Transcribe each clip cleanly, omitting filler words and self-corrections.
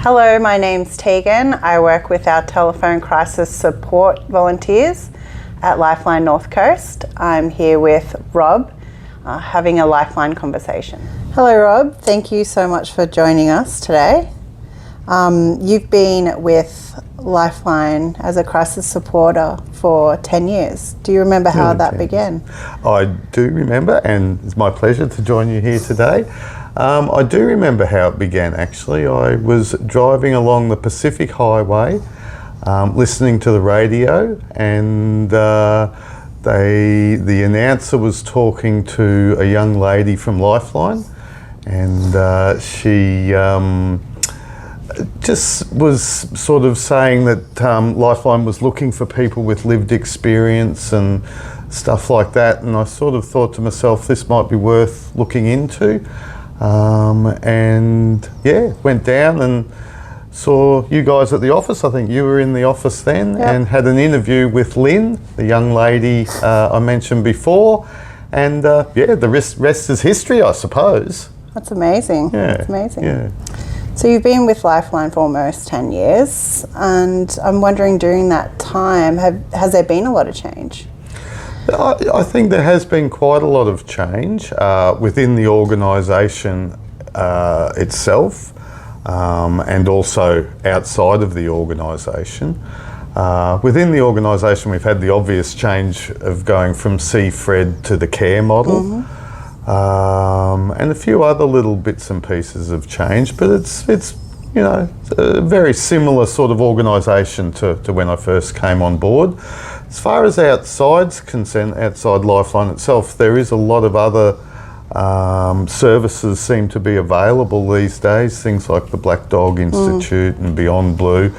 Hello, my name's Tegan. I work with our telephone crisis support volunteers at Lifeline North Coast. I'm here with Rob, having a Lifeline conversation. Hello, Rob. Thank you so much for joining us today. You've been with Lifeline as a crisis supporter for 10 years. Do you remember how that began? I do remember, and it's my pleasure to join you here today. I do remember how it began, actually. I was driving along the Pacific Highway, listening to the radio, and the announcer was talking to a young lady from Lifeline, and she just was sort of saying that Lifeline was looking for people with lived experience and stuff like that, and I sort of thought to myself, this might be worth looking into. And yeah, went down and saw you guys at the office. I think you were in the office then. Yep. And had an interview with Lynn, the young lady I mentioned before, and yeah, the rest is history, I suppose. That's amazing. Yeah. That's amazing. Yeah. So you've been with Lifeline for almost 10 years, and I'm wondering during that time, has there been a lot of change? I think there has been quite a lot of change within the organisation itself, and also outside of the organisation. Within the organisation, we've had the obvious change of going from C-FRED to the care model. Mm-hmm. And a few other little bits and pieces of change, but it's you know, a very similar sort of organisation to when I first came on board. As far as outside's concerned, outside Lifeline itself, there is a lot of other services seem to be available these days, things like the Black Dog Institute and Beyond Blue.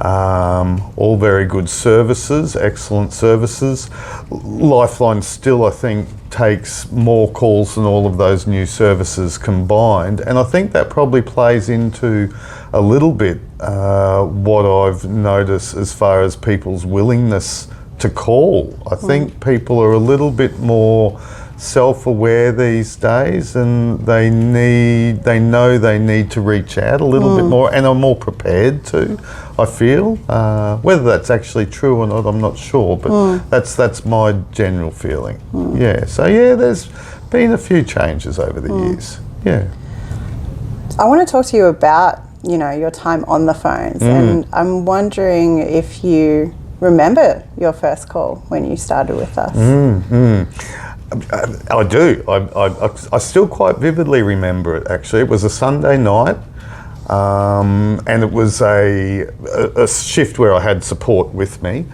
All very good services, excellent services. Lifeline still, I think, takes more calls than all of those new services combined, and I think that probably plays into a little bit what I've noticed as far as people's willingness to call. I think people are a little bit more self-aware these days, and they know they need to reach out a little bit more, and are more prepared to, I feel. Whether that's actually true or not, I'm not sure, but that's my general feeling. Yeah, so yeah, there's been a few changes over the years. Yeah. I want to talk to you about, you know, your time on the phones, and I'm wondering if you remember your first call when you started with us. I do. I still quite vividly remember it, actually. It was a Sunday night, and it was a shift where I had support with me.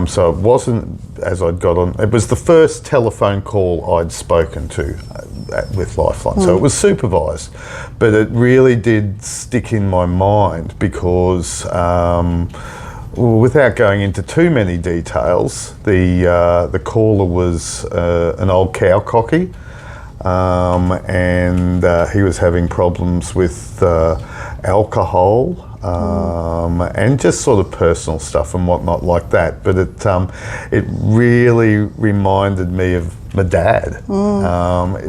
So it wasn't, as I'd got on, it was the first telephone call I'd spoken to with Lifeline. So it was supervised, but it really did stick in my mind because without going into too many details, the caller was an old cow cocky, and he was having problems with alcohol and just sort of personal stuff and whatnot like that. But it really reminded me of my dad,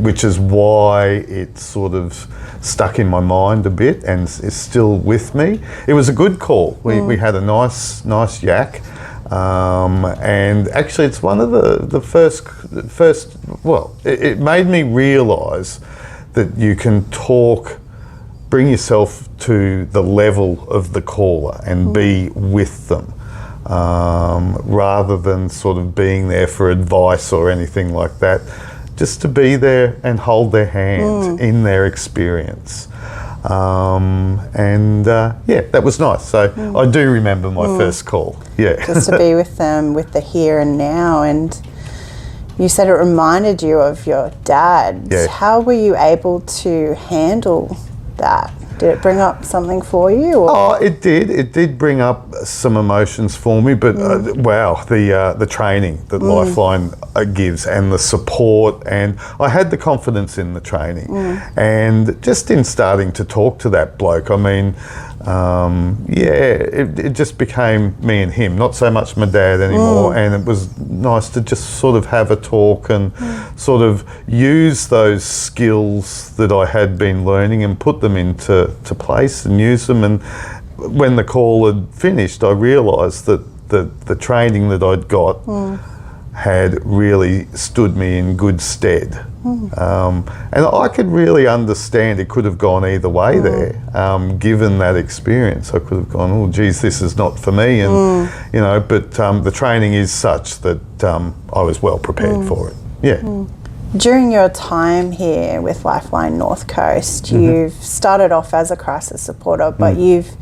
which is why it sort of stuck in my mind a bit and is still with me. It was a good call. We had a nice yak, and actually it's one of the first. Well, it made me realise that you can bring yourself to the level of the caller and be with them, rather than sort of being there for advice or anything like that. Just to be there and hold their hand in their experience. And yeah, that was nice. So I do remember my first call. Yeah. Just to be with them with the here and now. And you said it reminded you of your dad. Yeah. How were you able to handle that? Did it bring up something for you? Or? Oh, it did. It did bring up some emotions for me, but wow, the training that Lifeline gives and the support, and I had the confidence in the training, and just in starting to talk to that bloke, I mean, it just became me and him, not so much my dad anymore, and it was nice to just sort of have a talk and sort of use those skills that I had been learning and put them into to place and use them. And when the call had finished, I realised that the training that I'd got had really stood me in good stead. And I could really understand it could have gone either way there, given that experience. I could have gone, oh geez, this is not for me, and you know, but the training is such that I was well prepared for it. Yeah. During your time here with Lifeline North Coast, you've started off as a crisis supporter, but you've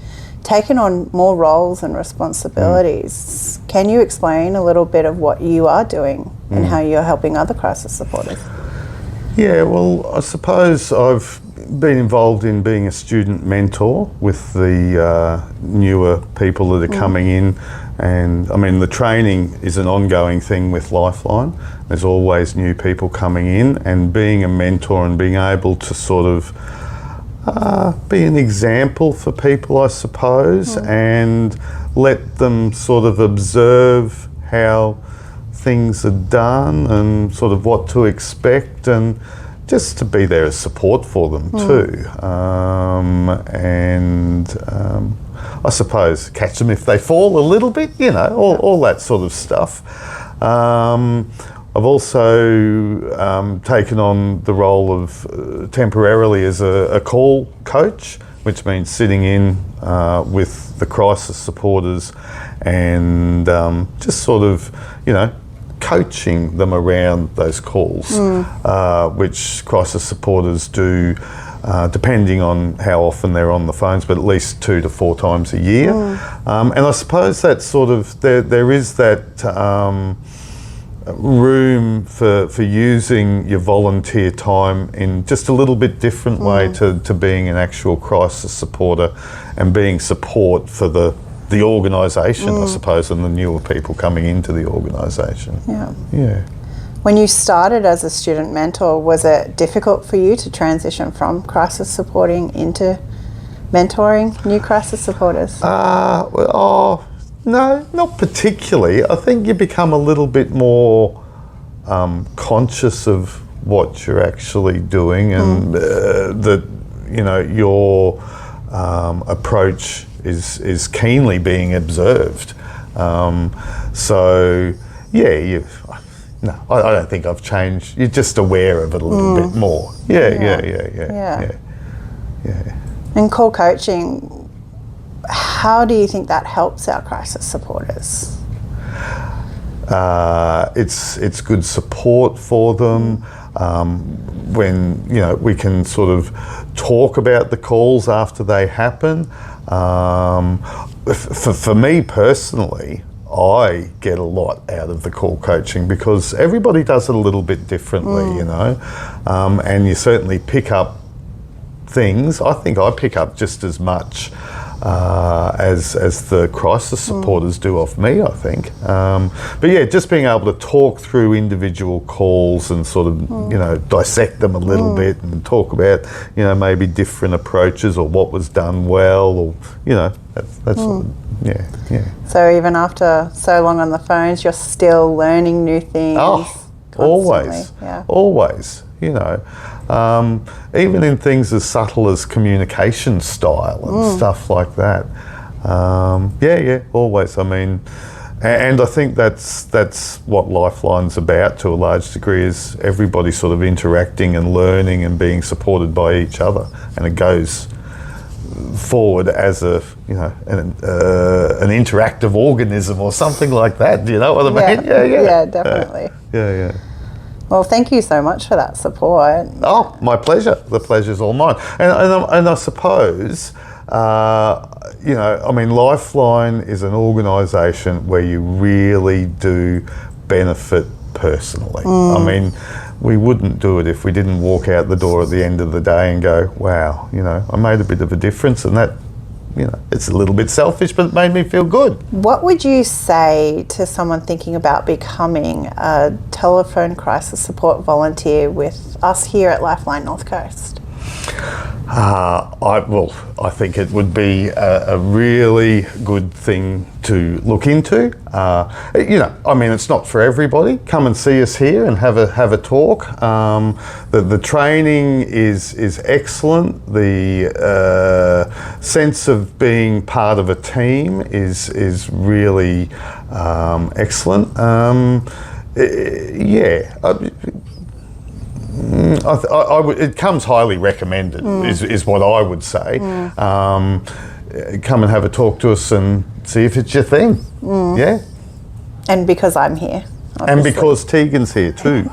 taken on more roles and responsibilities. Can you explain a little bit of what you are doing and how you're helping other crisis supporters? Yeah, well, I suppose I've been involved in being a student mentor with the newer people that are coming in. And I mean, the training is an ongoing thing with Lifeline. There's always new people coming in, and being a mentor and being able to sort of be an example for people, I suppose, and let them sort of observe how things are done and sort of what to expect, and just to be there as support for them too. I suppose catch them if they fall a little bit, you know, all that sort of stuff. I've also taken on the role of temporarily as a call coach, which means sitting in with the crisis supporters and just sort of, you know, coaching them around those calls, which crisis supporters do, depending on how often they're on the phones, but at least 2 to 4 times a year. And I suppose that sort of, there is that room for using your volunteer time in just a little bit different way to being an actual crisis supporter and being support for the organisation, I suppose, and the newer people coming into the organisation. Yeah. When you started as a student mentor, was it difficult for you to transition from crisis supporting into mentoring new crisis supporters? No, not particularly. I think you become a little bit more conscious of what you're actually doing, and that, you know, your approach is keenly being observed. So yeah, I don't think I've changed. You're just aware of it a little bit more. Yeah. And call coaching, how do you think that helps our crisis supporters? It's good support for them. When, you know, we can sort of talk about the calls after they happen. For me personally, I get a lot out of the call coaching because everybody does it a little bit differently, you know, and you certainly pick up things. I think I pick up just as much as the crisis supporters do off me, I think. But yeah, just being able to talk through individual calls and sort of, you know, dissect them a little bit and talk about, you know, maybe different approaches or what was done well, or, you know, that's sort of, yeah. So even after so long on the phones, you're still learning new things? Oh, always. Yeah. Always, you know. Even in things as subtle as communication style and stuff like that. Always. I mean, and I think that's what Lifeline's about to a large degree, is everybody sort of interacting and learning and being supported by each other, and it goes forward as a, you know, an interactive organism or something like that. Do you know what I mean? Yeah, definitely. Yeah. Well, thank you so much for that support. Oh, my pleasure. The pleasure's all mine. And I suppose, you know, I mean, Lifeline is an organisation where you really do benefit personally. I mean, we wouldn't do it if we didn't walk out the door at the end of the day and go, wow, you know, I made a bit of a difference, and that, you know, it's a little bit selfish, but it made me feel good. What would you say to someone thinking about becoming a telephone crisis support volunteer with us here at Lifeline North Coast? I think it would be a really good thing to look into. It's not for everybody. Come and see us here and have a talk. The training is excellent. The sense of being part of a team is really excellent. It comes highly recommended, is what I would say. Come and have a talk to us and see if it's your thing. Yeah. And because I'm here. Obviously. And because Tegan's here too.